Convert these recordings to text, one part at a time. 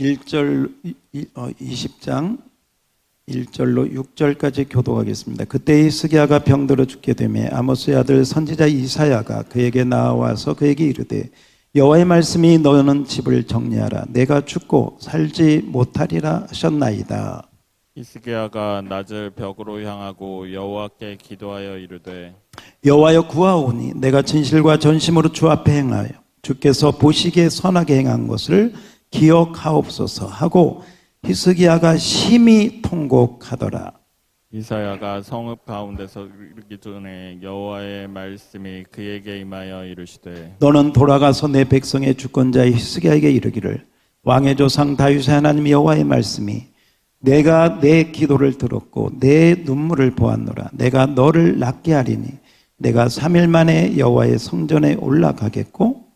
1절 20장 1절로 6절까지 교독하겠습니다. 그때 히스기야가 병들어 죽게 되매 아모스의 아들 선지자 이사야가 그에게 나와서 그에게 이르되 여호와의 말씀이 너는 집을 정리하라. 내가 죽고 살지 못하리라 하셨나이다. 히스기야가 낮을 벽으로 향하고 여호와께 기도하여 이르되 여호와여 구하오니 내가 진실과 전심으로 주 앞에 행하여 주께서 보시기에 선하게 행한 것을 기억하옵소서 하고 히스기야가 심히 통곡하더라. 이사야가 성읍 가운데서 이르기 전에 여호와의 말씀이 그에게 임하여 이르시되 너는 돌아가서 내 백성의 주권자 히스기야에게 이르기를 왕의 조상 다윗의 하나님 여호와의 말씀이 내가 내 기도를 들었고 내 눈물을 보았노라. 내가 너를 낫게 하리니 내가 3일 만에 여호와의 성전에 올라가겠고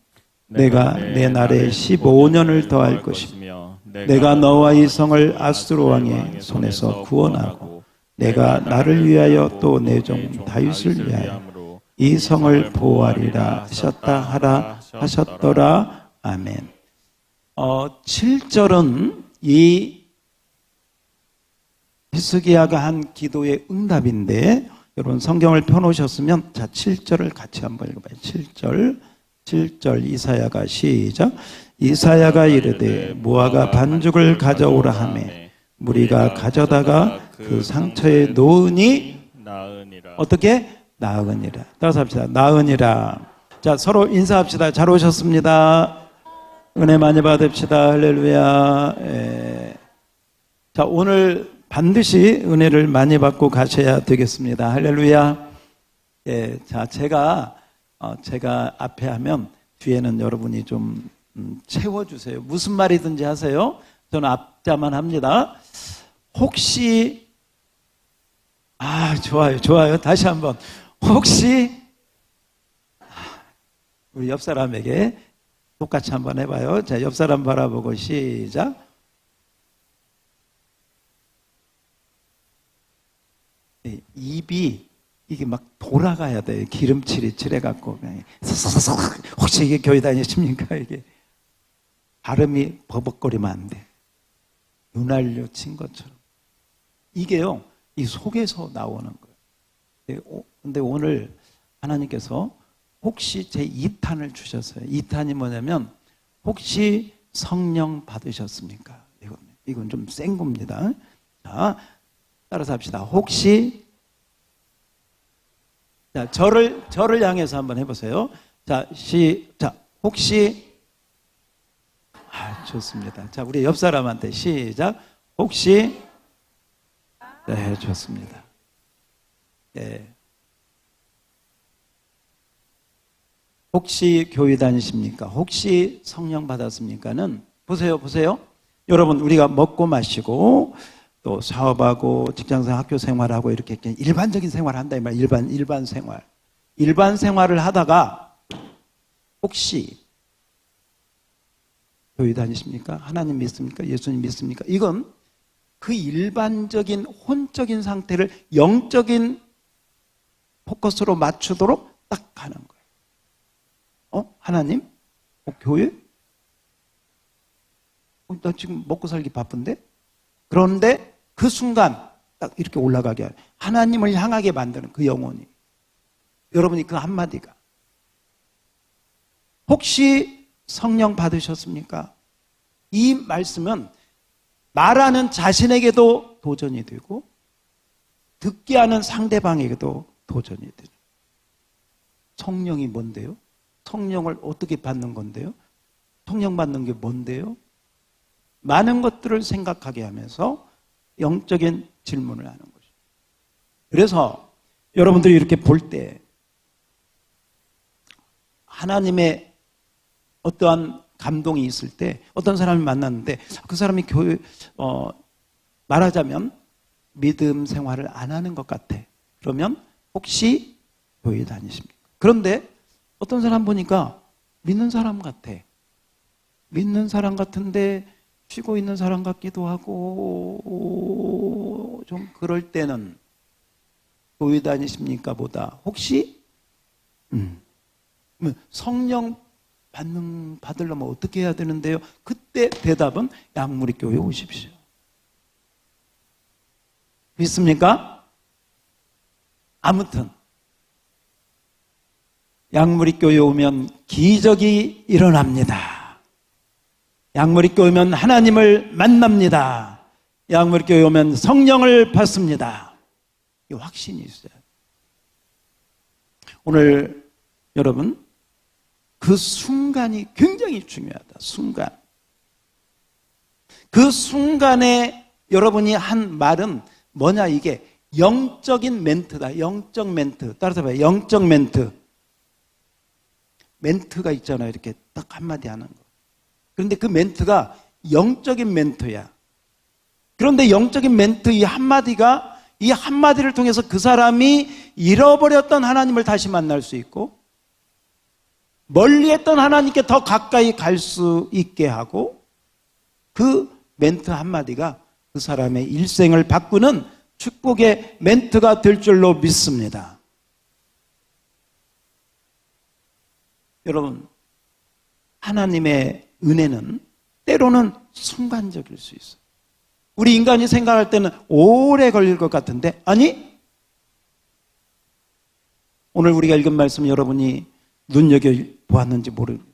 내가 내 날에 15년을 더할 것이며 내가 너와 이 성을 아수르 왕의 손에서 구원하고 내가 나를 위하여 또 내 종 다윗을 위하여 이 성을 보호하리라 하셨다 하라 하셨더라. 아멘. 7절은 이 히스기야가 한 기도의 응답인데 여러분 성경을 펴놓으셨으면 자 7절을 같이 한번 읽어봐요. 7절 이사야가 시작. 이사야가 이르되 무화과 반죽을 가져오라 하매 무리가 가져다가 그 상처에 놓으니 나으니라. 어떻게? 나으니라. 따라서 합시다. 나으니라. 자 서로 인사합시다. 잘 오셨습니다. 은혜 많이 받읍시다. 할렐루야. 자 오늘 반드시 은혜를 많이 받고 가셔야 되겠습니다. 할렐루야. 자 제가 앞에 하면 뒤에는 여러분이 좀 채워주세요. 무슨 말이든지 하세요. 저는 앞자만 합니다. 혹시 좋아요. 다시 한번 혹시 우리 옆 사람에게 똑같이 한번 해봐요. 자, 옆 사람 바라보고 시작. 입이 이게 막 돌아가야 돼요. 기름칠이 칠해갖고 혹시 이게 교회 다니십니까? 이게 발음이 버벅거리면 안 돼. 윤활유 친 것처럼. 이게요, 이 속에서 나오는 거예요. 근데 오늘 하나님께서 혹시 제 2탄을 주셨어요. 2탄이 뭐냐면 혹시 성령 받으셨습니까? 이건 좀 센 겁니다. 자, 따라서 합시다. 혹시 자, 저를 향해서 한번 해보세요. 자, 혹시 좋습니다. 자, 우리 옆 사람한테 시작. 혹시 네, 좋습니다. 네. 혹시 교회 다니십니까? 혹시 성령 받았습니까는 보세요. 여러분 우리가 먹고 마시고 또 사업하고 직장생활, 학교 생활하고 이렇게 일반적인 생활을 한다 이 말. 일반 생활. 일반 생활을 하다가 혹시 교회 다니십니까? 하나님 믿습니까? 예수님 믿습니까? 이건 그 일반적인 혼적인 상태를 영적인 포커스로 맞추도록 딱 가는 거예요. 하나님? 교회? 나 지금 먹고 살기 바쁜데? 그런데 그 순간 딱 이렇게 올라가게 해요. 하나님을 향하게 만드는 그 영혼이. 여러분이 그 한마디가 혹시 성령 받으셨습니까? 이 말씀은 말하는 자신에게도 도전이 되고 듣게 하는 상대방에게도 도전이 되는. 성령이 뭔데요? 성령을 어떻게 받는 건데요? 성령 받는 게 뭔데요? 많은 것들을 생각하게 하면서 영적인 질문을 하는 것이죠. 그래서 여러분들이 이렇게 볼 때 하나님의 어떠한 감동이 있을 때 어떤 사람을 만났는데 그 사람이 말하자면 믿음 생활을 안 하는 것 같아. 그러면 혹시 교회 다니십니까? 그런데 어떤 사람 보니까 믿는 사람 같아. 믿는 사람 같은데 쉬고 있는 사람 같기도 하고 좀 그럴 때는 교회 다니십니까 보다 혹시 성령 받으려면 어떻게 해야 되는데요? 그때 대답은 양무리 교회 오십시오. 믿습니까? 아무튼 양무리 교회 오면 기적이 일어납니다. 양무리 교회 오면 하나님을 만납니다. 양무리 교회 오면 성령을 받습니다. 이 확신이 있어요. 오늘 여러분 그 순간이 굉장히 중요하다. 순간. 그 순간에 여러분이 한 말은 뭐냐, 이게 영적인 멘트다. 영적 멘트. 따라서 봐요. 영적 멘트. 멘트가 있잖아요. 이렇게 딱 한마디 하는 거. 그런데 그 멘트가 영적인 멘트야. 그런데 영적인 멘트 이 한마디를 통해서 그 사람이 잃어버렸던 하나님을 다시 만날 수 있고, 멀리 했던 하나님께 더 가까이 갈 수 있게 하고, 그 멘트 한마디가 그 사람의 일생을 바꾸는 축복의 멘트가 될 줄로 믿습니다. 여러분, 하나님의 은혜는 때로는 순간적일 수 있어요. 우리 인간이 생각할 때는 오래 걸릴 것 같은데, 아니, 오늘 우리가 읽은 말씀 여러분이 눈여겨보았는지 모르겠어요.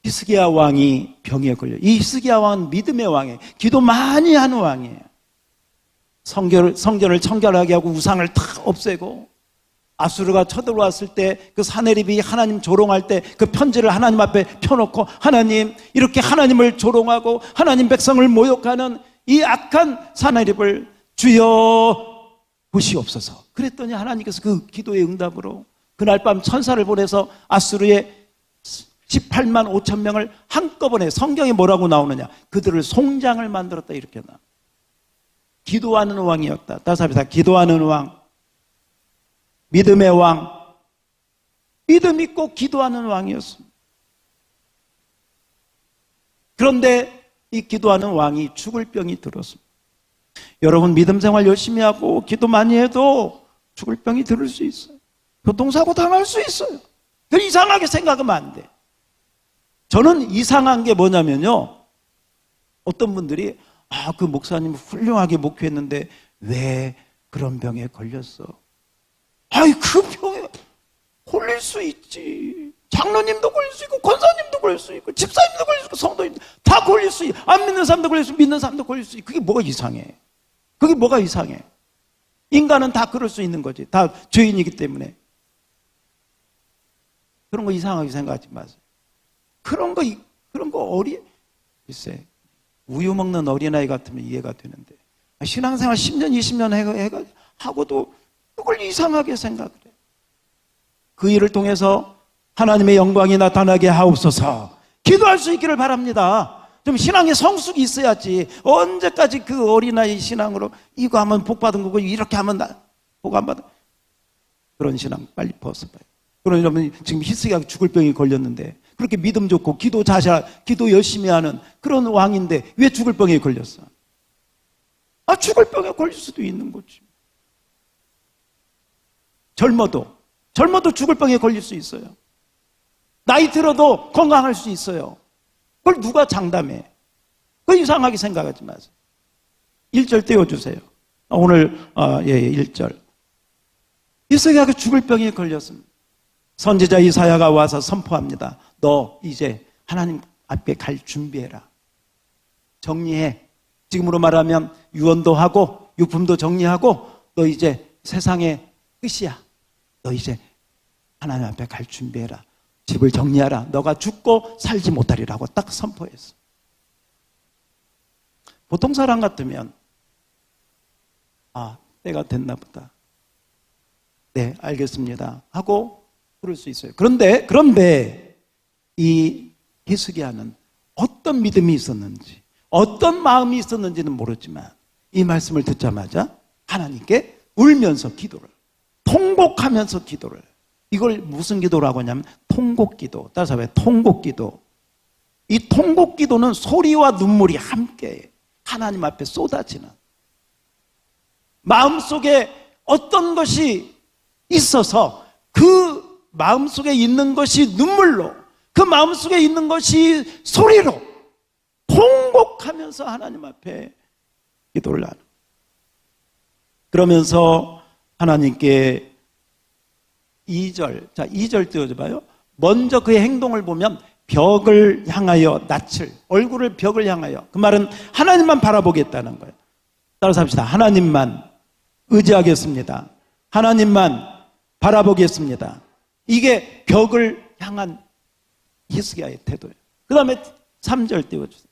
히스기야 왕이 병에 걸려. 이 히스기야 왕은 믿음의 왕이에요. 기도 많이 하는 왕이에요. 성전을 청결하게 하고 우상을 다 없애고, 아수르가 쳐들어왔을 때 그 사내립이 하나님 조롱할 때 그 편지를 하나님 앞에 펴놓고, 하나님, 이렇게 하나님을 조롱하고 하나님 백성을 모욕하는 이 악한 사내립을 주여 보시옵소서. 그랬더니 하나님께서 그 기도의 응답으로 그날 밤 천사를 보내서 아수르의 18만 5천 명을 한꺼번에, 성경에 뭐라고 나오느냐, 그들을 송장을 만들었다, 이렇게 나와. 기도하는 왕이었다. 다시 합시다. 기도하는 왕, 믿음의 왕, 믿음 있고 기도하는 왕이었습니다. 그런데 이 기도하는 왕이 죽을 병이 들었습니다. 여러분, 믿음 생활 열심히 하고 기도 많이 해도 죽을 병이 들을 수 있어요. 교통사고 당할 수 있어요. 그 이상하게 생각하면 안 돼. 저는 이상한 게 뭐냐면요, 어떤 분들이 그 목사님 훌륭하게 목회했는데 왜 그런 병에 걸렸어? 그 병에 걸릴 수 있지. 장로님도 걸릴 수 있고, 권사님도 걸릴 수 있고, 집사님도 걸릴 수 있고, 성도님도 다 걸릴 수 있고, 안 믿는 사람도 걸릴 수 있고, 믿는 사람도 걸릴 수 있고. 그게 뭐가 이상해? 그게 뭐가 이상해? 인간은 다 그럴 수 있는 거지. 다 죄인이기 때문에. 그런 거 이상하게 생각하지 마세요. 그런 거 글쎄, 우유 먹는 어린아이 같으면 이해가 되는데, 신앙생활 10년, 20년 하고도 그걸 이상하게 생각을 해요. 그 일을 통해서 하나님의 영광이 나타나게 하옵소서. 기도할 수 있기를 바랍니다. 좀 신앙의 성숙이 있어야지. 언제까지 그 어린아이 신앙으로 이거 하면 복 받은 거고, 이렇게 하면 복 안 받은, 그런 신앙 빨리 벗어봐요. 그러면 지금 히스기야가 죽을 병이 걸렸는데, 그렇게 믿음 좋고 기도 열심히 하는 그런 왕인데 왜 죽을 병에 걸렸어? 죽을 병에 걸릴 수도 있는 거지. 젊어도 죽을 병에 걸릴 수 있어요. 나이 들어도 건강할 수 있어요. 그걸 누가 장담해? 그 이상하게 생각하지 마세요. 1절 떼어주세요. 오늘 1절. 히스기야가 죽을 병에 걸렸습니다. 선지자 이사야가 와서 선포합니다. 너 이제 하나님 앞에 갈 준비해라. 정리해. 지금으로 말하면 유언도 하고 유품도 정리하고, 너 이제 세상의 끝이야. 너 이제 하나님 앞에 갈 준비해라. 집을 정리하라. 너가 죽고 살지 못하리라고 딱 선포했어. 보통 사람 같으면 때가 됐나 보다. 네, 알겠습니다 하고 그럴 수 있어요. 그런데 이 히스기야는 어떤 믿음이 있었는지, 어떤 마음이 있었는지는 모르지만 이 말씀을 듣자마자 하나님께 울면서 기도를, 통곡하면서 기도를, 이걸 무슨 기도라고 하냐면 통곡기도. 따라서 왜 통곡기도? 이 통곡기도는 소리와 눈물이 함께 하나님 앞에 쏟아지는, 마음속에 어떤 것이 있어서 그 마음속에 있는 것이 눈물로, 그 마음속에 있는 것이 소리로 통곡하면서 하나님 앞에 기도를 하는. 그러면서 하나님께 2절, 자 2절 띄워줘봐요. 먼저 그의 행동을 보면 벽을 향하여 낯을, 얼굴을 벽을 향하여, 그 말은 하나님만 바라보겠다는 거예요. 따라서 합시다. 하나님만 의지하겠습니다. 하나님만 바라보겠습니다. 이게 벽을 향한 히스기야의 태도예요. 그 다음에 3절 띄워주세요.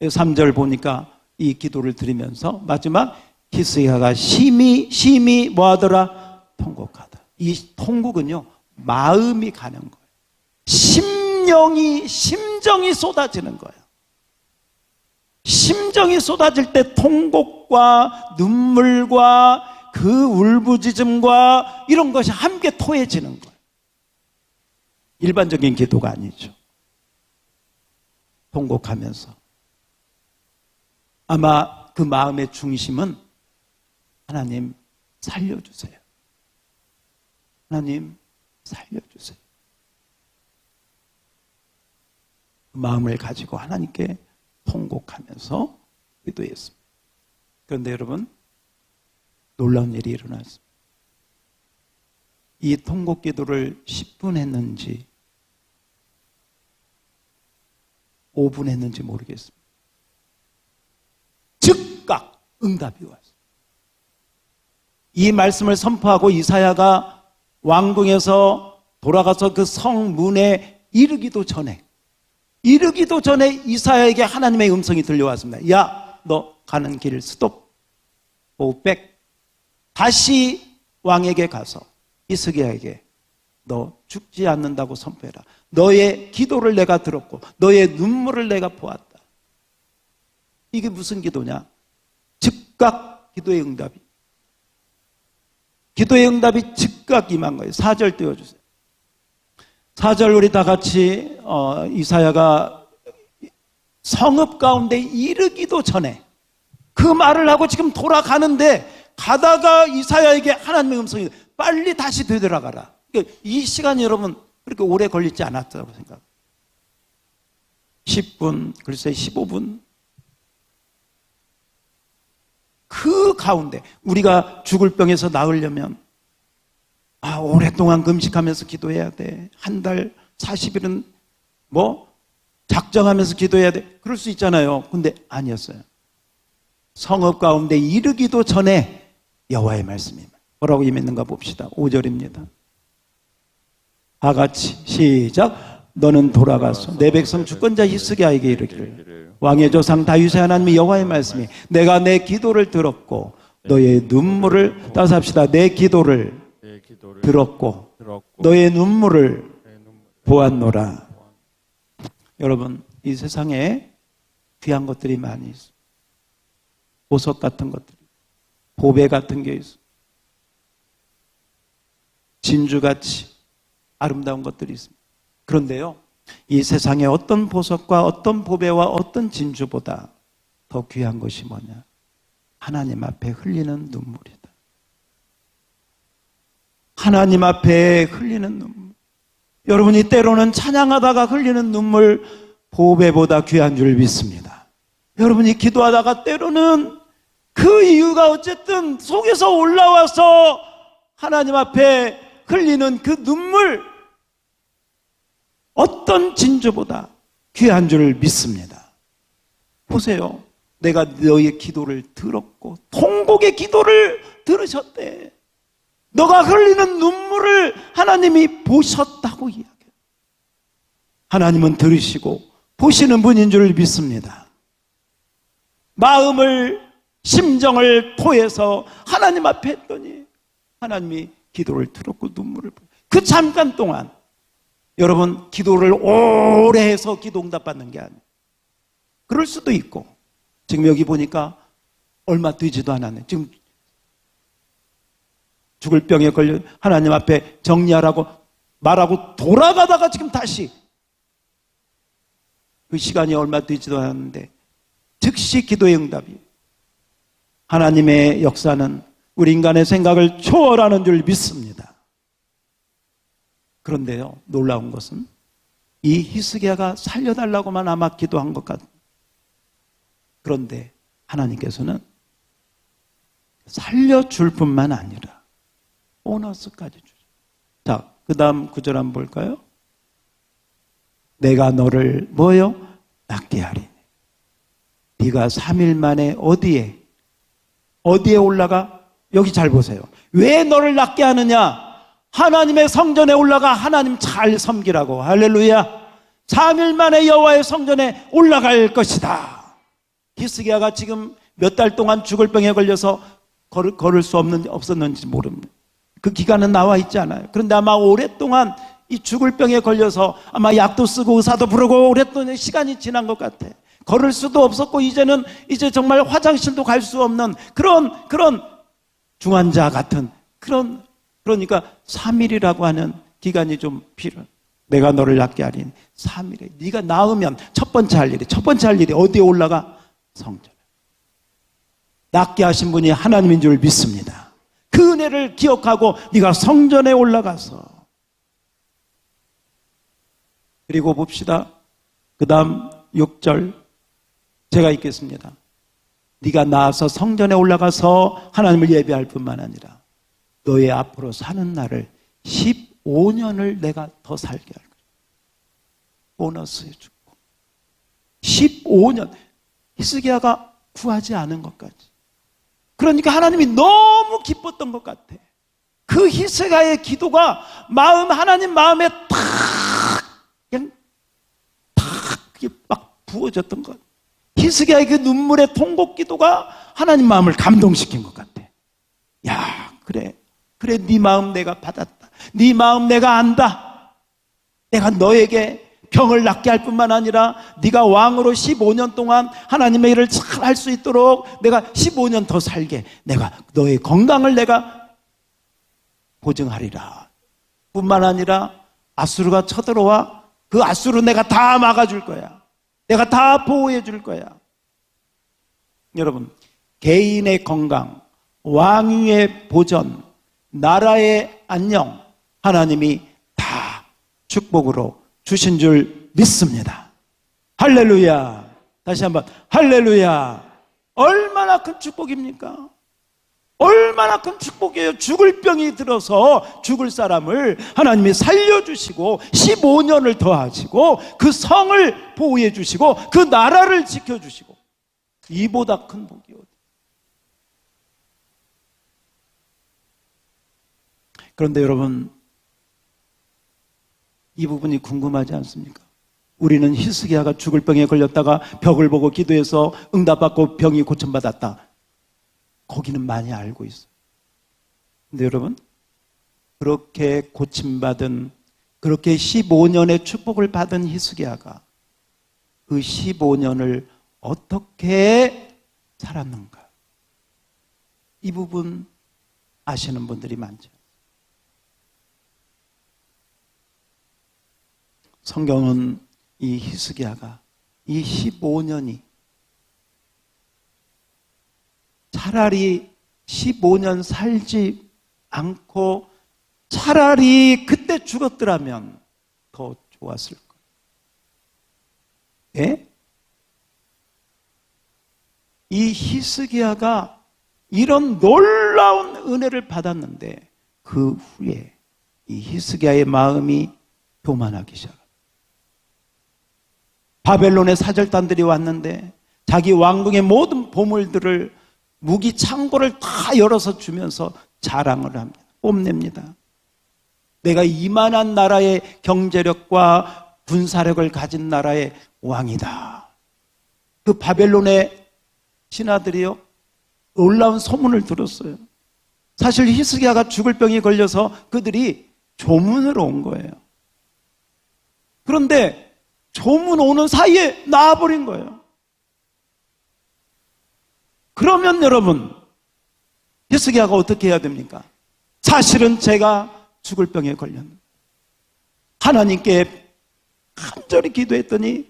3절 보니까 이 기도를 드리면서 마지막 히스기야가 심히 뭐하더라? 통곡하다. 이 통곡은요, 마음이 가는 거예요. 심정이 쏟아지는 거예요. 심정이 쏟아질 때 통곡과 눈물과 그 울부짖음과 이런 것이 함께 토해지는 거예요. 일반적인 기도가 아니죠. 통곡하면서. 아마 그 마음의 중심은 하나님 살려주세요. 하나님 살려주세요. 그 마음을 가지고 하나님께 통곡하면서 기도했습니다. 그런데 여러분, 놀라운 일이 일어났습니다. 이 통곡 기도를 10분 했는지 5분 했는지 모르겠습니다. 즉각 응답이 왔어요. 이 말씀을 선포하고 이사야가 왕궁에서 돌아가서 그 성문에 이르기도 전에 이사야에게 하나님의 음성이 들려왔습니다. 야, 너 가는 길 스톱, go back. 다시 왕에게 가서 히스기야에게 너 죽지 않는다고 선포해라. 너의 기도를 내가 들었고 너의 눈물을 내가 보았다. 이게 무슨 기도냐? 즉각 기도의 응답이 즉각 임한 거예요. 4절 띄워주세요. 4절 우리 다 같이 이사야가 성읍 가운데 이르기도 전에 그 말을 하고 지금 돌아가는데 가다가 이사야에게 하나님의 음성이 빨리 다시 되돌아가라. 그러니까 이 시간이 여러분 그렇게 오래 걸리지 않았다고 생각합니다. 10분, 글쎄 15분. 그 가운데 우리가 죽을 병에서 나으려면 오랫동안 금식하면서 기도해야 돼. 한 달 40일은 작정하면서 기도해야 돼. 그럴 수 있잖아요. 근데 아니었어요. 성읍 가운데 이르기도 전에 여호와의 말씀이 뭐라고 임했는가 봅시다. 5절입니다. 다 같이 시작. 너는 돌아가서 내 백성 주권자 히스기야에게 이르기를 왕의 조상 다윗의 하나님이 여호와의 말씀이 내가 내 기도를 들었고 너의 눈물을 따서 합시다. 내 기도를 들었고 너의 눈물을 보았노라. 여러분, 이 세상에 귀한 것들이 많이 있어요. 보석 같은 것들이, 보배 같은 게 있어요. 진주같이 아름다운 것들이 있습니다. 그런데요, 이 세상에 어떤 보석과 어떤 보배와 어떤 진주보다 더 귀한 것이 뭐냐? 하나님 앞에 흘리는 눈물이다. 하나님 앞에 흘리는 눈물. 여러분이 때로는 찬양하다가 흘리는 눈물 보배보다 귀한 줄 믿습니다. 여러분이 기도하다가 때로는 그 이유가 어쨌든 속에서 올라와서 하나님 앞에 흘리는 그 눈물, 어떤 진주보다 귀한 줄 믿습니다. 보세요. 내가 너의 기도를 들었고 통곡의 기도를 들으셨대. 너가 흘리는 눈물을 하나님이 보셨다고 이야기해요. 하나님은 들으시고 보시는 분인 줄 믿습니다. 마음을, 심정을 토해서 하나님 앞에 했더니 하나님이 기도를 들었고 눈물을 보여. 그 잠깐 동안 여러분, 기도를 오래 해서 기도 응답받는 게 아니에요. 그럴 수도 있고, 지금 여기 보니까 얼마 되지도 않았네. 지금 죽을 병에 걸려 하나님 앞에 정리하라고 말하고 돌아가다가 지금 다시 그 시간이 얼마 되지도 않았는데 즉시 기도의 응답이. 하나님의 역사는 우리 인간의 생각을 초월하는 줄 믿습니다. 그런데요, 놀라운 것은 이 히스기야가 살려달라고만 아마 기도한 것 같아요. 그런데 하나님께서는 살려줄 뿐만 아니라 보너스까지 주죠. 자, 그 다음 구절 한번 볼까요? 내가 너를 뭐요? 낫게 하리니. 네가 3일 만에 어디에 올라가? 여기 잘 보세요. 왜 너를 낫게 하느냐? 하나님의 성전에 올라가 하나님 잘 섬기라고. 할렐루야. 3일 만에 여호와의 성전에 올라갈 것이다. 히스기야가 지금 몇 달 동안 죽을 병에 걸려서 걸을 수 없었는지 모릅니다. 그 기간은 나와 있지 않아요. 그런데 아마 오랫동안 이 죽을 병에 걸려서 아마 약도 쓰고 의사도 부르고 오랫동안 시간이 지난 것 같아. 걸을 수도 없었고 이제 정말 화장실도 갈 수 없는 그런 중환자 같은 그러니까 3일이라고 하는 기간이 좀 필요해. 내가 너를 낫게 하리니 3일에 네가 나으면 첫 번째 할 일이 어디에 올라가? 성전에. 낫게 하신 분이 하나님인 줄 믿습니다. 그 은혜를 기억하고 네가 성전에 올라가서. 그리고 봅시다. 그 다음 6절 제가 읽겠습니다. 네가 나아서 성전에 올라가서 하나님을 예배할 뿐만 아니라 너의 앞으로 사는 날을 15년을 내가 더 살게 할 거야. 보너스해 주고 15년. 히스기야가 구하지 않은 것까지. 그러니까 하나님이 너무 기뻤던 것 같아. 그 히스기야의 기도가 하나님 마음에 그냥 그게 막 부어졌던 것. 히스기야의 그 눈물의 통곡 기도가 하나님 마음을 감동시킨 것 같아. 야, 그래 네 마음 내가 받았다. 네 마음 내가 안다. 내가 너에게 병을 낫게 할 뿐만 아니라 네가 왕으로 15년 동안 하나님의 일을 잘 할 수 있도록 내가 15년 더 살게 내가 너의 건강을 내가 보증하리라. 뿐만 아니라 아수르가 쳐들어와 그 아수르 내가 다 막아줄 거야. 내가 다 보호해 줄 거야. 여러분, 개인의 건강, 왕위의 보전, 나라의 안녕, 하나님이 다 축복으로 주신 줄 믿습니다. 할렐루야. 다시 한번 할렐루야. 얼마나 큰 축복입니까? 얼마나 큰 축복이에요. 죽을 병이 들어서 죽을 사람을 하나님이 살려주시고 15년을 더하시고 그 성을 보호해 주시고 그 나라를 지켜주시고 이보다 큰 복이 어디. 그런데 여러분, 이 부분이 궁금하지 않습니까? 우리는 히스기야가 죽을 병에 걸렸다가 벽을 보고 기도해서 응답받고 병이 고침받았다. 거기는 많이 알고 있어요. 근데 여러분, 그렇게 고침받은, 그렇게 15년의 축복을 받은 히스기야가 그 15년을 어떻게 살았는가? 이 부분 아시는 분들이 많죠. 성경은 이 히스기야가 이 15년이 차라리 15년 살지 않고 차라리 그때 죽었더라면 더 좋았을 거예요. 예? 이 히스기야가 이런 놀라운 은혜를 받았는데 그 후에 이 히스기야의 마음이 교만하기 시작합니다. 바벨론의 사절단들이 왔는데 자기 왕궁의 모든 보물들을 무기 창고를 다 열어서 주면서 자랑을 합니다. 뽐냅니다. 내가 이만한 나라의 경제력과 군사력을 가진 나라의 왕이다. 그 바벨론의 신하들이요, 놀라운 소문을 들었어요. 사실 히스기야가 죽을 병이 걸려서 그들이 조문으로 온 거예요. 그런데 조문 오는 사이에 나와버린 거예요. 그러면 여러분, 히스기야가 어떻게 해야 됩니까? 사실은 제가 죽을 병에 걸렸는데 하나님께 간절히 기도했더니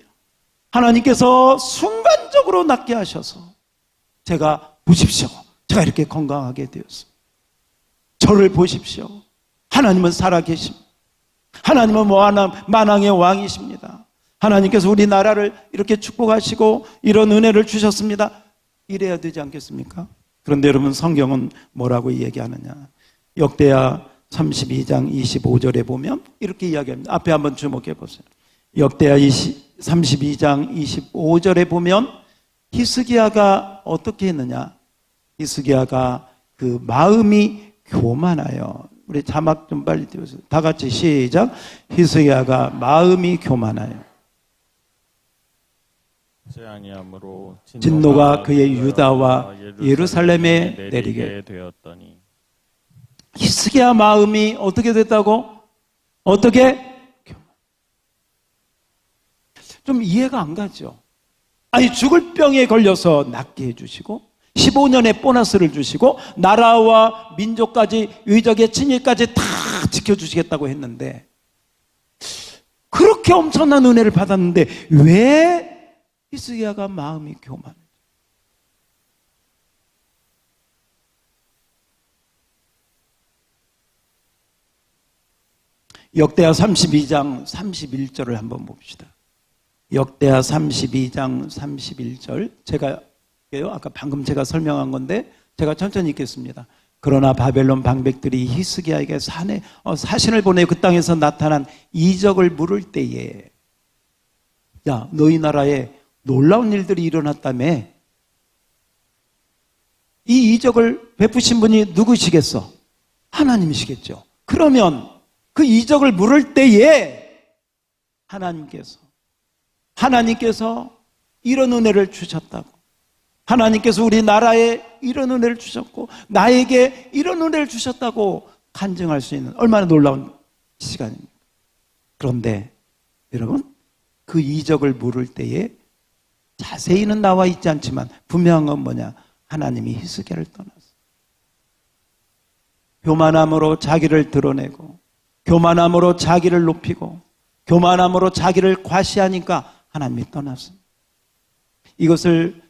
하나님께서 순간적으로 낫게 하셔서 제가 보십시오. 제가 이렇게 건강하게 되었어요. 저를 보십시오. 하나님은 살아계십니다. 하나님은 만왕의 왕이십니다. 하나님께서 우리나라를 이렇게 축복하시고 이런 은혜를 주셨습니다. 이래야 되지 않겠습니까? 그런데 여러분, 성경은 뭐라고 얘기하느냐? 역대하 32장 25절에 보면 이렇게 이야기합니다. 앞에 한번 주목해 보세요. 역대하 32장 25절에 보면 히스기야가 어떻게 했느냐? 히스기야가 그 마음이 교만하여, 우리 자막 좀 빨리 띄워주세요. 다 같이 시작. 히스기야가 마음이 교만하여 아니함으로 진노가 그의 유다와 예루살렘에 내리게 되었더니. 히스기야 마음이 어떻게 됐다고? 어떻게? 좀 이해가 안 가죠. 아니, 죽을 병에 걸려서 낫게 해주시고 15년의 보너스를 주시고 나라와 민족까지, 의적의 친일까지 다 지켜주시겠다고 했는데, 그렇게 엄청난 은혜를 받았는데 왜 히스기야가 마음이 교만해? 역대하 32장 31절을 한번 봅시다. 역대하 32장 31절, 제가 아까 방금 제가 설명한 건데 제가 천천히 읽겠습니다. 그러나 바벨론 방백들이 히스기야에게 사신을 보내 그 땅에서 나타난 이적을 물을 때에, 야, 너희 나라에 놀라운 일들이 일어났다며, 이 이적을 베푸신 분이 누구시겠어? 하나님이시겠죠. 그러면 그 이적을 물을 때에 하나님께서 이런 은혜를 주셨다고, 하나님께서 우리나라에 이런 은혜를 주셨고 나에게 이런 은혜를 주셨다고 간증할 수 있는 얼마나 놀라운 시간입니까? 그런데 여러분, 그 이적을 물을 때에 자세히는 나와 있지 않지만 분명한 건 뭐냐? 하나님이 히스기야를 떠났어요. 교만함으로 자기를 드러내고, 교만함으로 자기를 높이고, 교만함으로 자기를 과시하니까 하나님이 떠났습니다. 이것을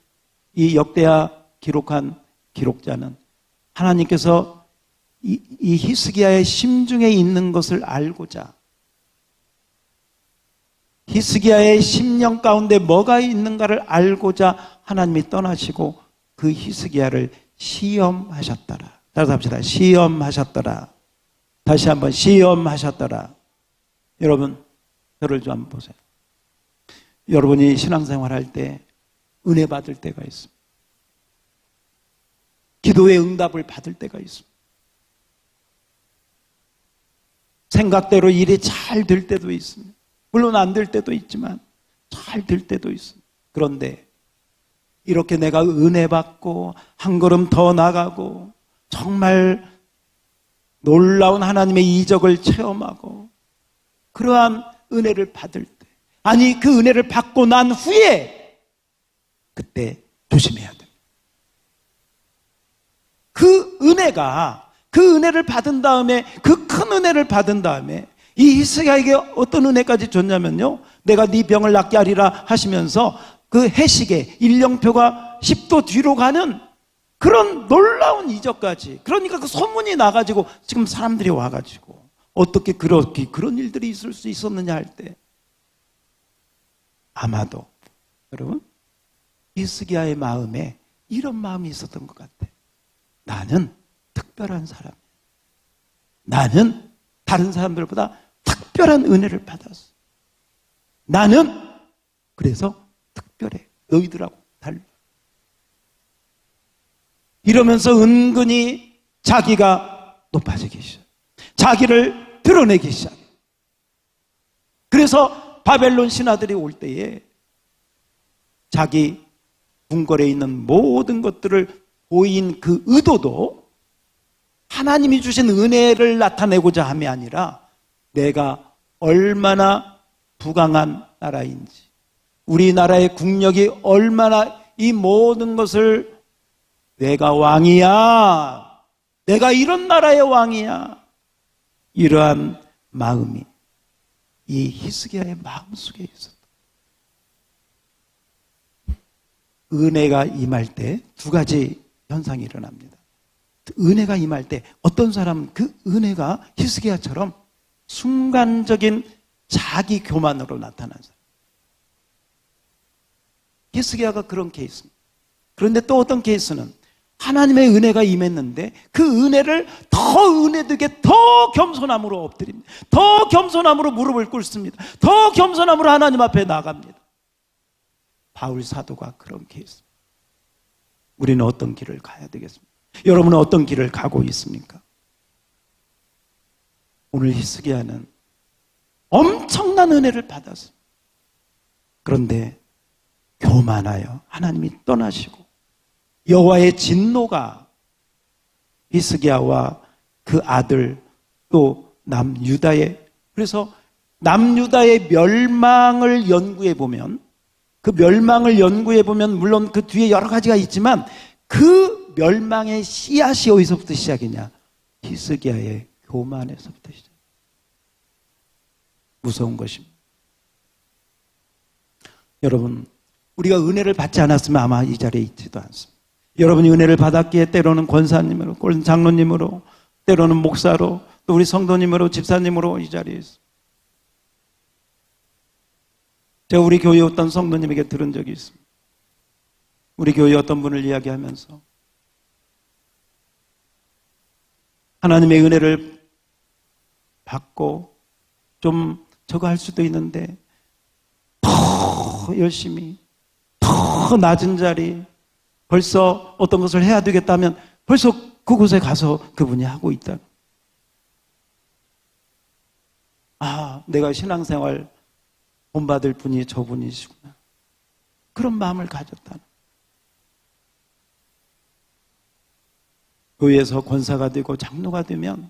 이 역대하 기록한 기록자는 하나님께서 이 히스기야의 심중에 있는 것을 알고자, 히스기야의 심령 가운데 뭐가 있는가를 알고자 하나님이 떠나시고 그 히스기야를 시험하셨더라. 따라서 합시다. 시험하셨더라. 다시 한번 시험하셨더라. 여러분, 저를 좀 한번 보세요. 여러분이 신앙생활 할 때 은혜 받을 때가 있습니다. 기도의 응답을 받을 때가 있습니다. 생각대로 일이 잘 될 때도 있습니다. 물론 안 될 때도 있지만 잘 될 때도 있습니다. 그런데 이렇게 내가 은혜 받고 한 걸음 더 나가고 정말 놀라운 하나님의 이적을 체험하고 그러한 은혜를 받을 때, 아니 그 은혜를 받고 난 후에 그때 조심해야 됩니다. 그 은혜를 받은 다음에, 그 큰 은혜를 받은 다음에 이 히스기야에게 어떤 은혜까지 줬냐면요, 내가 네 병을 낫게 하리라 하시면서 그 해시계 일령표가 10도 뒤로 가는 그런 놀라운 이적까지. 그러니까 그 소문이 나가지고 지금 사람들이 와가지고 어떻게 그런 일들이 있을 수 있었느냐 할 때, 아마도 여러분 히스기야의 마음에 이런 마음이 있었던 것 같아. 나는 특별한 사람, 나는 다른 사람들보다 특별한 은혜를 받았어. 나는 그래서 특별해. 너희들하고 달라. 이러면서 은근히 자기가 높아지기 시작, 자기를 드러내기 시작. 그래서 바벨론 신하들이 올 때에 자기 궁궐에 있는 모든 것들을 보인 그 의도도 하나님이 주신 은혜를 나타내고자 함이 아니라 내가 얼마나 부강한 나라인지, 우리나라의 국력이 얼마나 이 모든 것을 내가 왕이야, 내가 이런 나라의 왕이야, 이러한 마음이 이 히스기야의 마음속에 있었다. 은혜가 임할 때 두 가지 현상이 일어납니다. 은혜가 임할 때 어떤 사람은 그 은혜가 히스기야처럼 순간적인 자기 교만으로 나타난 사람. 히스기야가 그런 케이스입니다. 그런데 또 어떤 케이스는 하나님의 은혜가 임했는데 그 은혜를 더 은혜되게 더 겸손함으로 엎드립니다. 더 겸손함으로 무릎을 꿇습니다. 더 겸손함으로 하나님 앞에 나갑니다. 바울 사도가 그런 케이스. 우리는 어떤 길을 가야 되겠습니까? 여러분은 어떤 길을 가고 있습니까? 오늘 히스기야는 엄청난 은혜를 받았습니다. 그런데 교만하여 하나님이 떠나시고 여호와의 진노가 히스기야와 그 아들 또 남유다의, 그래서 남유다의 멸망을 연구해 보면, 그 멸망을 연구해 보면 물론 그 뒤에 여러 가지가 있지만 그 멸망의 씨앗이 어디서부터 시작이냐? 히스기야의 교만에서부터 시작. 무서운 것입니다. 여러분, 우리가 은혜를 받지 않았으면 아마 이 자리에 있지도 않습니다. 여러분이 은혜를 받았기에 때로는 권사님으로, 장로님으로, 때로는 목사로, 또 우리 성도님으로, 집사님으로 이 자리에 있습니다. 제가 우리 교회 어떤 성도님에게 들은 적이 있습니다. 우리 교회 어떤 분을 이야기하면서 하나님의 은혜를 받고 좀 저거 할 수도 있는데 더 열심히, 더 낮은 자리, 벌써 어떤 것을 해야 되겠다면 벌써 그곳에 가서 그분이 하고 있다. 아, 내가 신앙생활 본받을 분이 저분이시구나. 그런 마음을 가졌다. 교회에서 권사가 되고 장로가 되면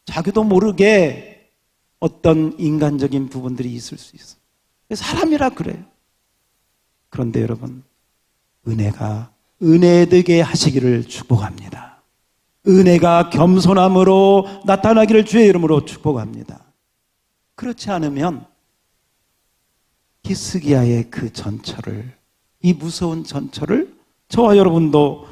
자기도 모르게 어떤 인간적인 부분들이 있을 수 있어요. 사람이라 그래요. 그런데 여러분, 은혜가 은혜되게 하시기를 축복합니다. 은혜가 겸손함으로 나타나기를 주의 이름으로 축복합니다. 그렇지 않으면 히스기야의 그 전철을, 이 무서운 전철을 저와 여러분도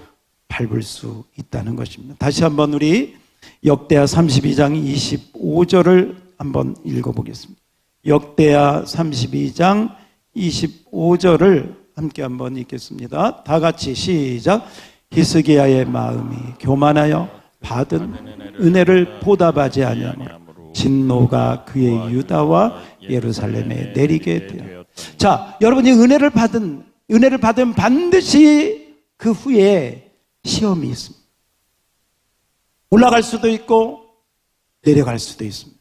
밟을 수 있다는 것입니다. 다시 한번 우리 역대하 32장 25절을 한번 읽어보겠습니다. 역대하 32장 25절을 함께 한번 읽겠습니다. 다 같이 시작. 히스기야의 마음이 교만하여 받은 은혜를 보답하지 아니하므로 진노가 그의 유다와 예루살렘에 내리게 되어. 자, 여러분이 은혜를 받으면 반드시 그 후에 시험이 있습니다. 올라갈 수도 있고 내려갈 수도 있습니다.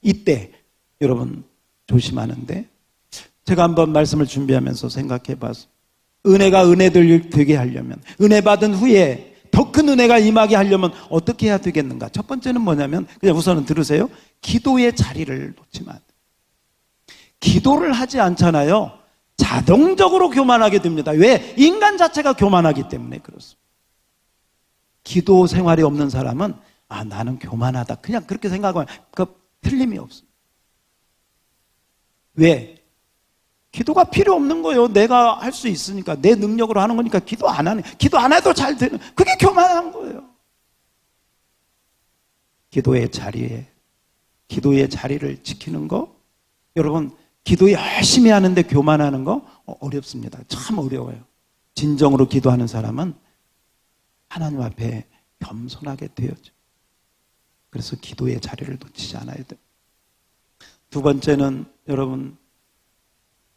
이때 여러분 조심하는데, 제가 한번 말씀을 준비하면서 생각해 봤습니다. 은혜가 은혜들 되게 하려면, 은혜 받은 후에 더 큰 은혜가 임하게 하려면 어떻게 해야 되겠는가? 첫 번째는 뭐냐면, 그냥 우선은 들으세요. 기도의 자리를 놓치면 안 돼요. 기도를 하지 않잖아요. 자동적으로 교만하게 됩니다. 왜? 인간 자체가 교만하기 때문에 그렇습니다. 기도 생활이 없는 사람은 아, 나는 교만하다, 그냥 그렇게 생각하면 그 틀림이 없습니다. 왜? 기도가 필요 없는 거예요. 내가 할 수 있으니까, 내 능력으로 하는 거니까 기도 안 하네. 기도 안 해도 잘 되는, 그게 교만한 거예요. 기도의 자리를 지키는 거, 여러분, 기도 열심히 하는데 교만하는 거 어렵습니다. 참 어려워요. 진정으로 기도하는 사람은 하나님 앞에 겸손하게 되어져. 그래서 기도의 자리를 놓치지 않아야 돼요. 두 번째는 여러분,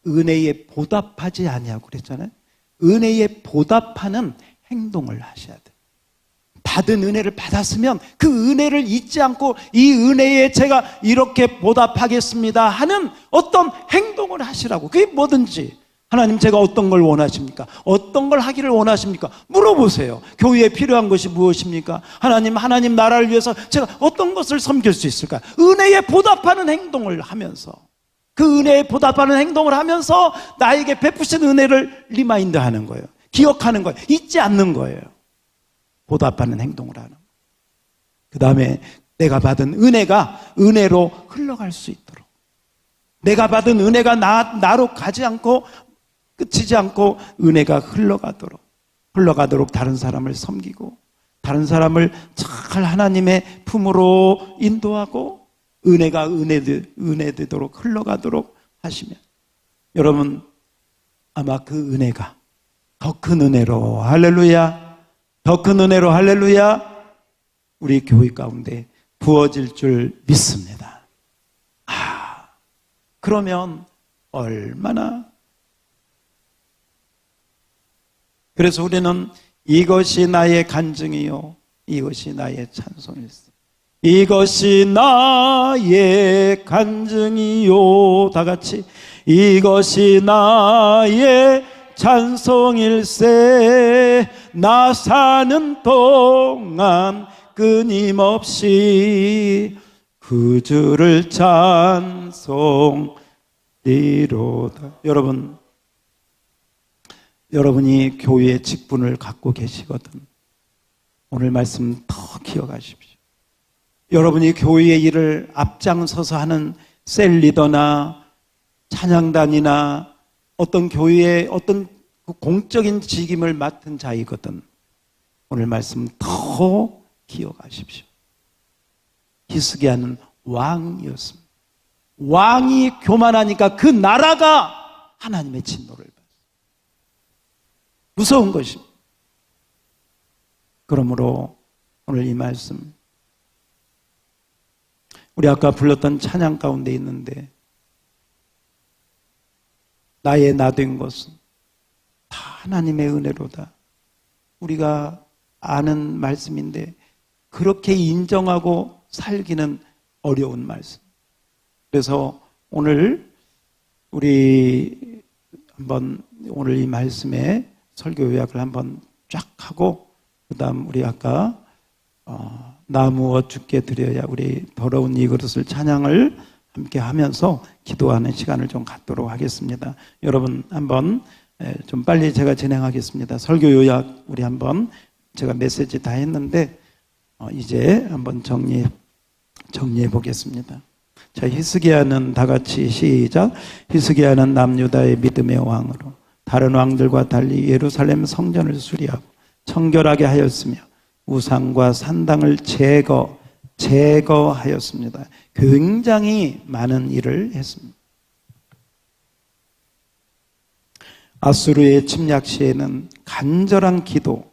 은혜에 보답하지 아니하고 그랬잖아요. 은혜에 보답하는 행동을 하셔야 돼요. 받은 은혜를 받았으면 그 은혜를 잊지 않고 이 은혜에 제가 이렇게 보답하겠습니다 하는 어떤 행동을 하시라고. 그게 뭐든지. 하나님, 제가 어떤 걸 원하십니까? 어떤 걸 하기를 원하십니까? 물어보세요. 교회에 필요한 것이 무엇입니까? 하나님 나라를 위해서 제가 어떤 것을 섬길 수 있을까? 은혜에 보답하는 행동을 하면서, 그 은혜에 보답하는 행동을 하면서 나에게 베푸신 은혜를 리마인드 하는 거예요. 기억하는 거예요. 잊지 않는 거예요. 보답하는 행동을 하는 거예요. 그 다음에 내가 받은 은혜가 은혜로 흘러갈 수 있도록, 내가 받은 은혜가 나로 가지 않고 끝이지 않고 은혜가 흘러가도록 다른 사람을 섬기고, 다른 사람을 잘 하나님의 품으로 인도하고, 은혜가 은혜되도록 흘러가도록 하시면 여러분 아마 그 은혜가 더 큰 은혜로 할렐루야, 더 큰 은혜로 할렐루야, 우리 교회 가운데 부어질 줄 믿습니다. 그러면 얼마나. 그래서 우리는 이것이 나의 간증이요, 이것이 나의 찬송일세. 이것이 나의 간증이요, 다 같이 이것이 나의 찬송일세. 나 사는 동안 끊임없이 그 주를 찬송리로다. 여러분이 교회의 직분을 갖고 계시거든 오늘 말씀 더 기억하십시오. 여러분이 교회의 일을 앞장서서 하는 셀 리더나 찬양단이나 어떤 교회의 어떤 공적인 직임을 맡은 자이거든 오늘 말씀 더 기억하십시오. 히스기야는 왕이었습니다. 왕이 교만하니까 그 나라가 하나님의 진노를 받았어요. 무서운 것입니다. 그러므로 오늘 이 말씀 우리 아까 불렀던 찬양 가운데 있는데 나의 나 된 것은 다 하나님의 은혜로다. 우리가 아는 말씀인데 그렇게 인정하고 살기는 어려운 말씀. 그래서 오늘 우리 한번 오늘 이 말씀에 설교 요약을 한번 쫙 하고 그다음 우리 아까 나무어 주께 드려야 우리 더러운 이 그릇을 찬양을 함께 하면서 기도하는 시간을 좀 갖도록 하겠습니다. 여러분 한번 좀 빨리 제가 진행하겠습니다. 설교 요약 우리 한번 제가 메시지 다 했는데 이제 한번 정리해 보겠습니다. 자, 히스기야는 다 같이 시작. 히스기야는 남유다의 믿음의 왕으로 다른 왕들과 달리 예루살렘 성전을 수리하고 청결하게 하였으며 우상과 산당을 제거하였습니다. 굉장히 많은 일을 했습니다. 아수르의 침략 시에는 간절한 기도로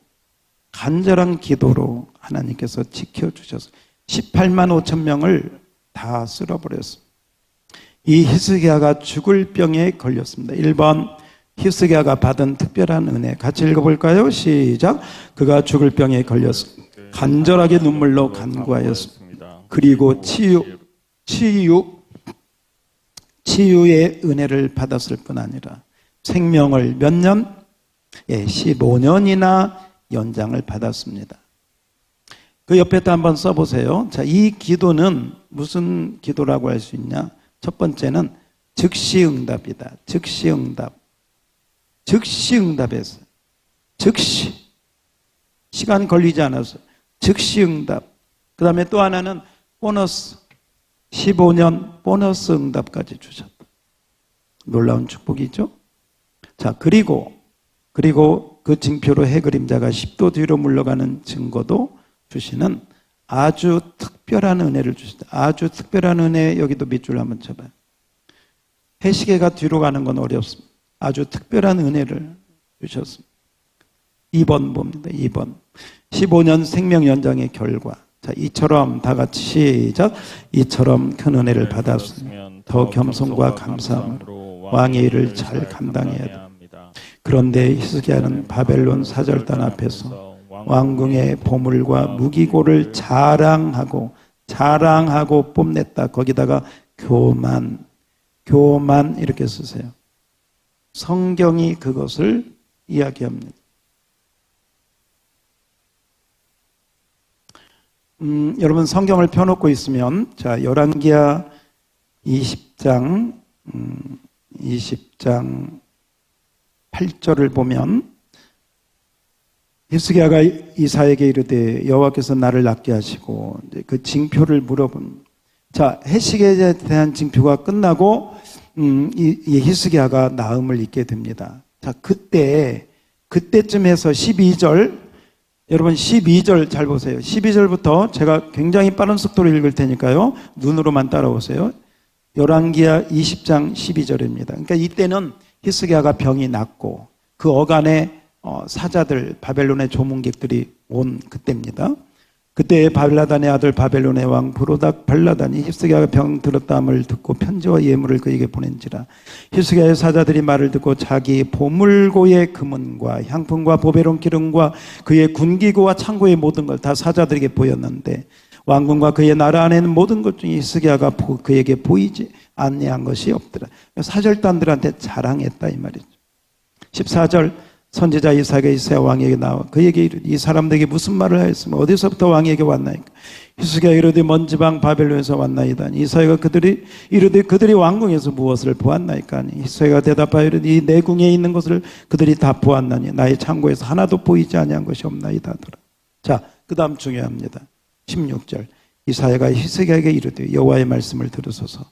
하나님께서 지켜주셔서 18만 5천 명을 다 쓸어버렸습니다. 이 히스기야가 죽을 병에 걸렸습니다. 1번 히스기야가 받은 특별한 은혜 같이 읽어볼까요? 시작. 그가 죽을 병에 걸렸습니다. 간절하게 눈물로 간구하였습니다. 그리고 치유의 은혜를 받았을 뿐 아니라 생명을 몇 년? 15년이나 연장을 받았습니다. 그 옆에다 한번 써보세요. 자, 이 기도는 무슨 기도라고 할 수 있냐? 첫 번째는 즉시응답이다. 즉시응답에서 시간 걸리지 않아서 즉시응답. 그 다음에 또 하나는 보너스 15년 보너스 응답까지 주셨다. 놀라운 축복이죠. 자, 그리고 그 징표로 해 그림자가 10도 뒤로 물러가는 증거도 주시는 아주 특별한 은혜를 주신다. 아주 특별한 은혜. 여기도 밑줄 한번 쳐봐요. 해시계가 뒤로 가는 건 어렵습니다. 아주 특별한 은혜를 주셨습니다. 2번 봅니다. 2번 15년 생명 연장의 결과. 자, 이처럼 다 같이 시작. 이처럼 큰 은혜를 받았으면 더 겸손과 감사함으로 왕의 일을 잘 감당해야 합니다. 그런데 히스기야는 바벨론 사절단 앞에서 왕궁의 보물과 무기고를 자랑하고 뽐냈다. 거기다가 교만 이렇게 쓰세요. 성경이 그것을 이야기합니다. 여러분 성경을 펴놓고 있으면 자, 열왕기하 20장 8절을 보면 히스기야가 이사에게 이르되 여호와께서 나를 낫게 하시고 그 징표를 물어본. 자, 해시계에 대한 징표가 끝나고 이 히스기야가 나음을 입게 됩니다. 자, 그때쯤에서 12절 여러분 12절 잘 보세요. 12절부터 제가 굉장히 빠른 속도로 읽을 테니까요. 눈으로만 따라오세요. 열왕기하 20장 12절입니다. 그러니까 이때는 히스기야가 병이 낫고 그 어간에 사자들, 바벨론의 조문객들이 온 그때입니다. 그때 발라단의 아들 바벨론의 왕 브로닥 발라단이 히스기야가 병 들었다함을 듣고 편지와 예물을 그에게 보낸지라. 히스기야의 사자들이 말을 듣고 자기 보물고의 금은과 향품과 보배로운 기름과 그의 군기구와 창고의 모든 걸 다 사자들에게 보였는데 왕궁과 그의 나라 안에는 모든 것 중에 히스기야가 그에게 보이지 아니한 것이 없더라. 사절단들한테 자랑했다 이 말이죠. 14절 선지자 이사야가 이스라엘 왕에게 나와 그에게 이르되 이 사람들에게 무슨 말을 하였으며 어디서부터 왕에게 왔나이까. 히스기야 이르되 먼 지방 바벨론에서 왔나이다. 이사야가 그들이 이르되 그들이 왕궁에서 무엇을 보았나이까 하니 히스기야가 대답하여 이르되 이 내 궁에 있는 것을 그들이 다 보았나니 나의 창고에서 하나도 보이지 아니한 것이 없나이다 하더라. 자, 그 다음 중요합니다. 16절 이사야가 히스기야에게 이르되 여호와의 말씀을 들으소서.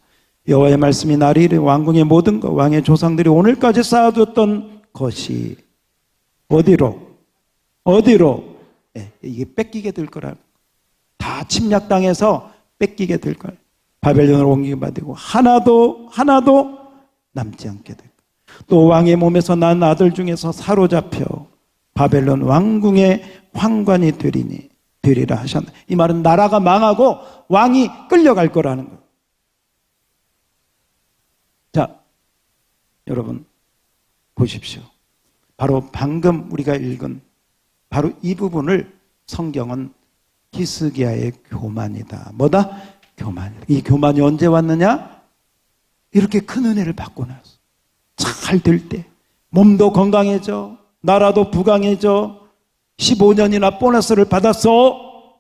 여호와의 말씀이 나를 이르되 왕궁의 모든 것 왕의 조상들이 오늘까지 쌓아두었던 것이 어디로? 이게 뺏기게 될 거라. 다 침략당해서 뺏기게 될 거야. 바벨론으로 옮기게 받고 하나도 남지 않게 될 거야. 또 왕의 몸에서 난 아들 중에서 사로잡혀 바벨론 왕궁의 황관이 되리라 하셨다. 이 말은 나라가 망하고 왕이 끌려갈 거라는 거예요. 자, 여러분 보십시오. 바로 방금 우리가 읽은 바로 이 부분을 성경은 히스기야의 교만이다. 뭐다? 교만이다. 이 교만이 언제 왔느냐? 이렇게 큰 은혜를 받고 나서 잘 될 때 몸도 건강해져 나라도 부강해져 15년이나 보너스를 받았어.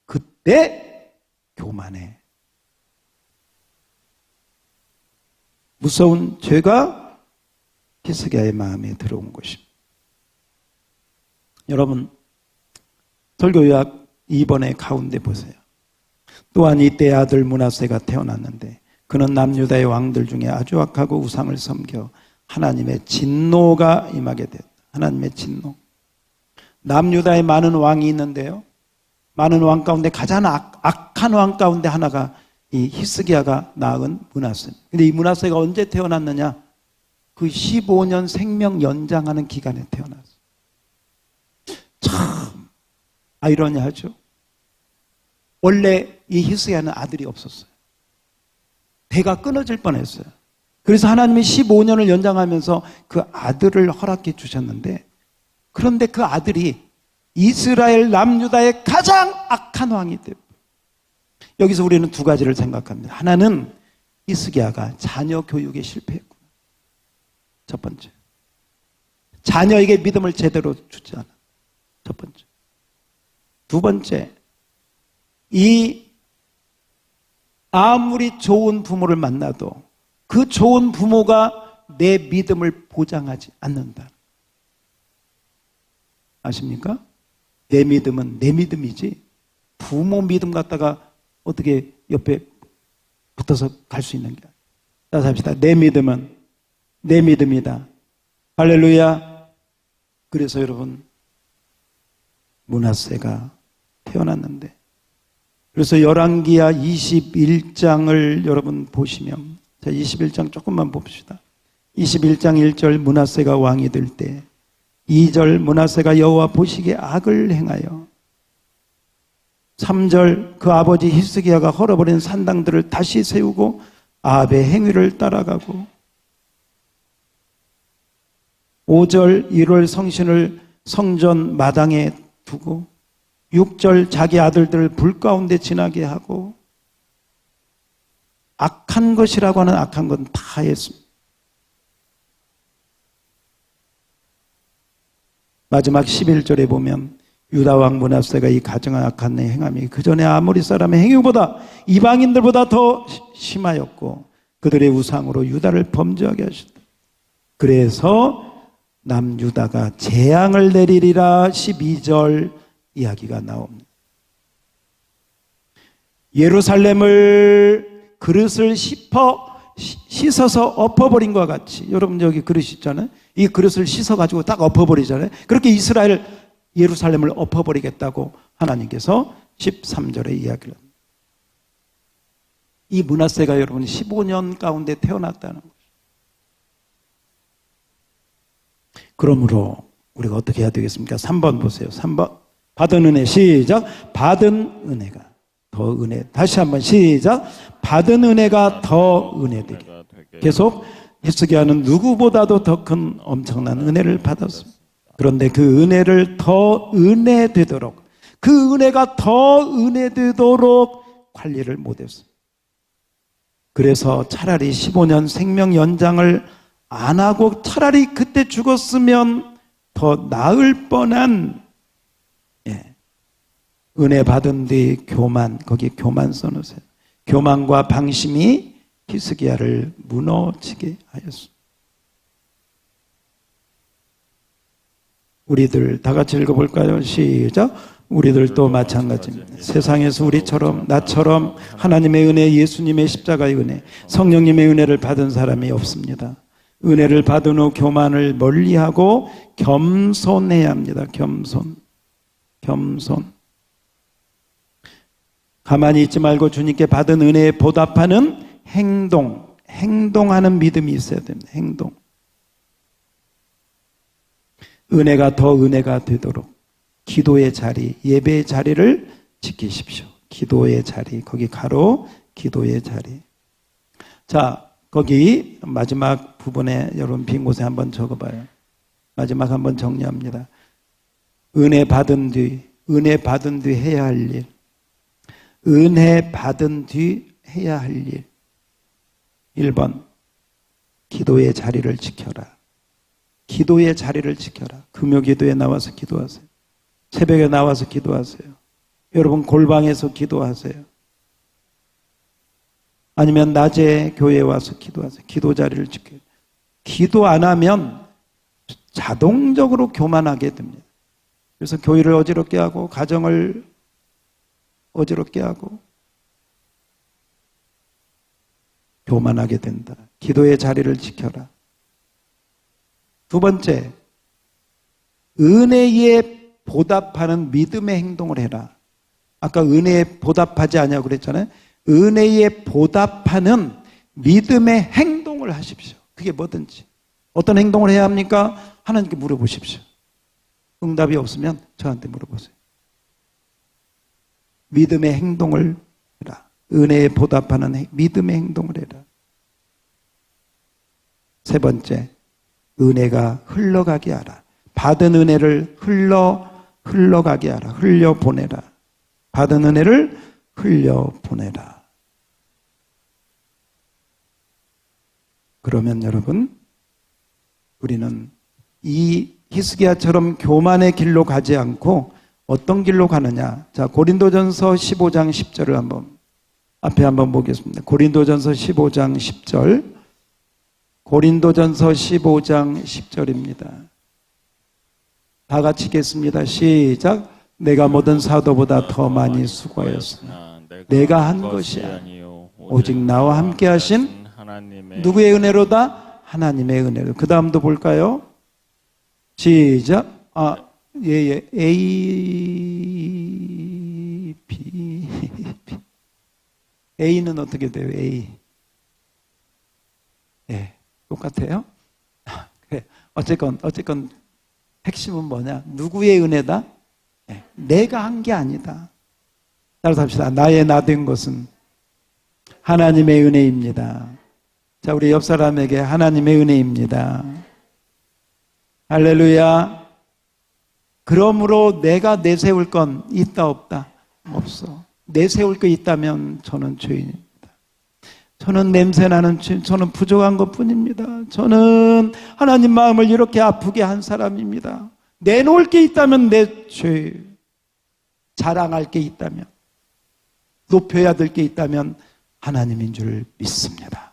그때 교만해. 무서운 죄가 히스기야의 마음에 들어온 것입니다. 여러분 설교 요약 2번의 가운데 보세요. 또한 이때 아들 므낫세가 태어났는데 그는 남유다의 왕들 중에 아주 악하고 우상을 섬겨 하나님의 진노가 임하게 됐다. 하나님의 진노. 남유다에 많은 왕이 있는데요. 많은 왕 가운데 가장 악한 왕 가운데 하나가 이 히스기야가 낳은 므낫세입니다. 근데 이 므낫세가 언제 태어났느냐? 그 15년 생명 연장하는 기간에 태어났어요. 참 아이러니하죠. 원래 이 히스기야는 아들이 없었어요. 대가 끊어질 뻔했어요. 그래서 하나님이 15년을 연장하면서 그 아들을 허락해 주셨는데 그런데 그 아들이 이스라엘 남유다의 가장 악한 왕이 됐어요. 여기서 우리는 두 가지를 생각합니다. 하나는 히스기야가 자녀 교육에 실패했고 첫 번째, 자녀에게 믿음을 제대로 주지 않아. 첫 번째. 두 번째, 아무리 좋은 부모를 만나도 그 좋은 부모가 내 믿음을 보장하지 않는다. 아십니까? 내 믿음은 내 믿음이지 부모 믿음 갖다가 어떻게 옆에 붙어서 갈 수 있는 게 아니야. 따라서 합시다. 내 믿음은 내 믿음이다. 할렐루야. 그래서 여러분 므낫세가 태어났는데 그래서 열왕기하 21장을 여러분 보시면 자 21장 조금만 봅시다. 21장 1절 므낫세가 왕이 될 때 2절 므낫세가 여호와 보시기에 악을 행하여 3절 그 아버지 히스기야가 헐어버린 산당들을 다시 세우고 아합의 행위를 따라가고 5절 1월 성신을 성전 마당에 두고 6절 자기 아들들을 불 가운데 지나게 하고 악한 것이라고 하는 악한 건 다 했습니다. 마지막 11절에 보면 유다 왕 므낫세가 이 가증한 악한 행함이 그 전에 아모리 사람의 행위보다 이방인들보다 더 심하였고 그들의 우상으로 유다를 범죄하게 하셨다. 그래서 남유다가 재앙을 내리리라 12절 이야기가 나옵니다. 예루살렘을 그릇을 씻어서 엎어버린 것 같이 여러분 여기 그릇 있잖아요. 이 그릇을 씻어가지고 딱 엎어버리잖아요. 그렇게 이스라엘 예루살렘을 엎어버리겠다고 하나님께서 13절에 이야기를 합니다. 이 므낫세가 여러분 15년 가운데 태어났다는 거죠. 그러므로 우리가 어떻게 해야 되겠습니까? 3번 보세요. 3번. 받은 은혜 시작. 받은 은혜가 더 은혜. 다시 한번 시작. 받은 은혜가 더 은혜되게. 계속 히스기야는 누구보다도 더 큰 엄청난 은혜를 받았습니다. 그런데 그 은혜를 더 은혜되도록, 그 은혜가 더 은혜되도록 관리를 못했습니다. 그래서 차라리 15년 생명 연장을 안 하고 차라리 그때 죽었으면 더 나을 뻔한, 은혜 받은 뒤 교만, 거기 교만 써놓으세요. 교만과 방심이 히스기야를 무너지게 하였습니다. 우리들 다 같이 읽어볼까요? 시작. 우리들도 마찬가지입니다. 세상에서 우리처럼, 나처럼 하나님의 은혜, 예수님의 십자가의 은혜, 성령님의 은혜를 받은 사람이 없습니다. 은혜를 받은 후 교만을 멀리하고 겸손해야 합니다. 겸손. 가만히 있지 말고 주님께 받은 은혜에 보답하는 행동하는 믿음이 있어야 됩니다. 행동. 은혜가 더 은혜가 되도록 기도의 자리, 예배의 자리를 지키십시오. 기도의 자리, 거기 가로 기도의 자리. 자, 거기 마지막 부분에 여러분 빈 곳에 한번 적어봐요. 마지막 한번 정리합니다. 은혜 받은 뒤 해야 할 일. 은혜 받은 뒤 해야 할 일. 1번, 기도의 자리를 지켜라. 기도의 자리를 지켜라. 금요 기도에 나와서 기도하세요. 새벽에 나와서 기도하세요. 여러분 골방에서 기도하세요. 아니면 낮에 교회에 와서 기도하세요. 기도 자리를 지켜요. 기도 안 하면 자동적으로 교만하게 됩니다. 그래서 교회를 어지럽게 하고 가정을 어지럽게 하고 교만하게 된다. 기도의 자리를 지켜라. 두 번째, 은혜에 보답하는 믿음의 행동을 해라. 아까 은혜에 보답하지 않냐고 그랬잖아요. 은혜에 보답하는 믿음의 행동을 하십시오. 그게 뭐든지. 어떤 행동을 해야 합니까? 하나님께 물어보십시오. 응답이 없으면 저한테 물어보세요. 믿음의 행동을 해라. 은혜에 보답하는 믿음의 행동을 해라. 세 번째, 은혜가 흘러가게 하라. 받은 은혜를 흘러가게 하라. 흘려보내라. 받은 은혜를 흘려보내라. 그러면 여러분, 우리는 이 히스기야처럼 교만의 길로 가지 않고 어떤 길로 가느냐. 자, 고린도전서 15장 10절을 한번 앞에 한번 보겠습니다. 고린도전서 15장 10절. 고린도전서 15장 10절입니다. 다 같이 읽겠습니다. 시작. 내가 모든 사도보다 더 많이 수고하였으나 내가 한 것이 아니요 오직 나와 함께 하신 누구의 은혜로다? 하나님의 은혜로. 그 다음도 볼까요? 시작. A, B. A는 어떻게 돼요? A. 똑같아요? 어쨌건 핵심은 뭐냐? 누구의 은혜다? 내가 한 게 아니다. 따라서 합시다. 나의 나 된 것은 하나님의 은혜입니다. 자, 우리 옆 사람에게 하나님의 은혜입니다. 할렐루야. 그러므로 내가 내세울 건 있다 없다? 없어. 내세울 거 있다면 저는 죄인입니다. 저는 냄새나는 죄인, 저는 부족한 것뿐입니다. 저는 하나님 마음을 이렇게 아프게 한 사람입니다. 내놓을 게 있다면 내 죄, 자랑할 게 있다면, 높여야 될 게 있다면 하나님인 줄 믿습니다.